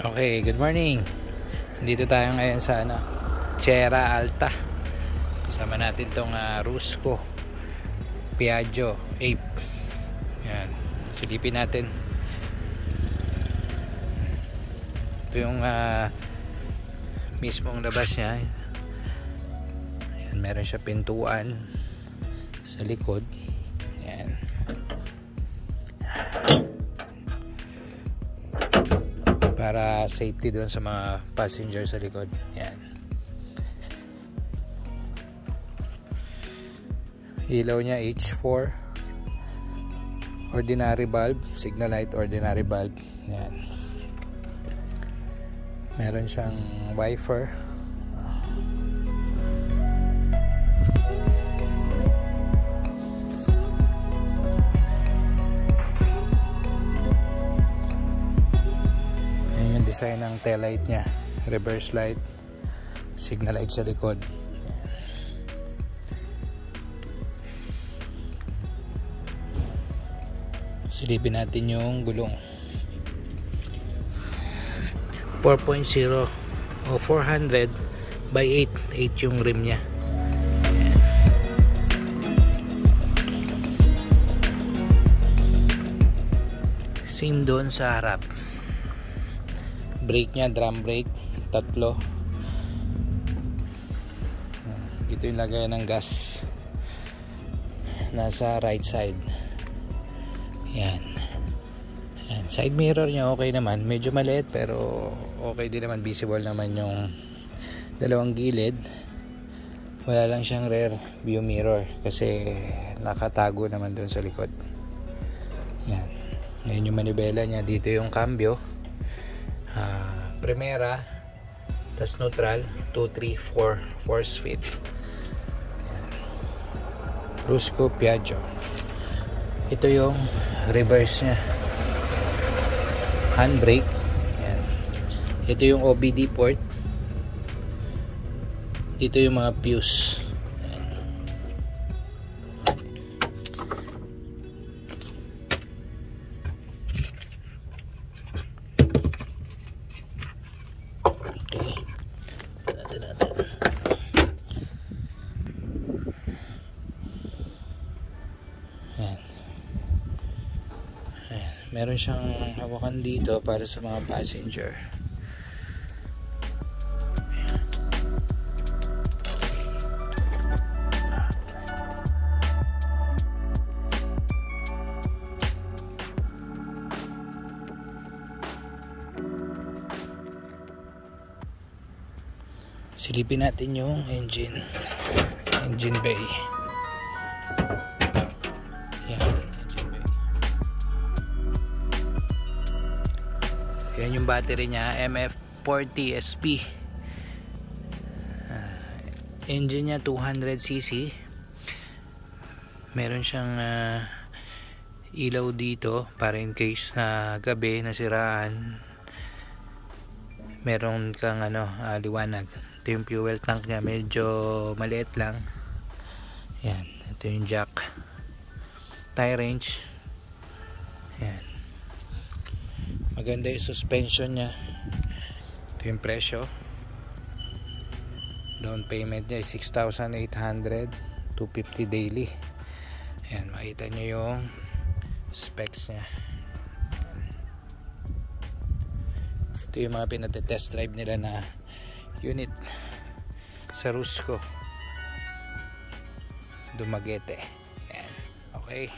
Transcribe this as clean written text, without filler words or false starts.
Okay, good morning. Dito tayo ngayon sa Sierra Alta. Kasama natin tong Rusco Piaggio Ape. Yan, silipin natin. Ito yung mismong labas niya. Yan, meron siya pintuan sa likod. Yan. Para safety doon sa mga passenger sa likod. Yan. Ilaw niya H4. Ordinary bulb, signal light ordinary bulb. Yan. Meron siyang wiper. Design ng tail light niya, reverse light, signal light sa likod. Silipin natin yung gulong. 4.0 o 400 by 8 yung rim niya. Same doon sa harap. Brake niya, drum brake, tatlo. Ito yung lagayan ng gas. Nasa right side. Yan. Yan. Side mirror niya okay naman. Medyo maliit pero okay din naman. Visible naman yung dalawang gilid. Wala lang siyang rear view mirror kasi nakatago naman doon sa likod. Yan. Ngayon yung manibela niya. Dito yung cambio. Primera, tas neutral, 2, 3, 4 speed. Rusco Piaggio. Ito yung reverse nya, handbrake. Yan. Ito yung OBD port. Dito yung mga fuse. Meron siyang hawakan dito para sa mga passenger. Silipin natin yung engine bay. Yan yung battery niya, MF40 SP. Engine niya 200cc. Meron siyang ilaw dito para in case na gabi nasiraan. Meron kang liwanag. Ito yung fuel tank niya, medyo maliit lang. Yan, ito yung jack. Tire range. Yan. Maganda yung suspension nya. Ito yung presyo. Down payment nya is 6,800, 250 daily. Ayan, makita nyo yung specs nya. Ito yung mga pinatitest drive nila na unit sa Rusco Dumaguete. Ayan, okay.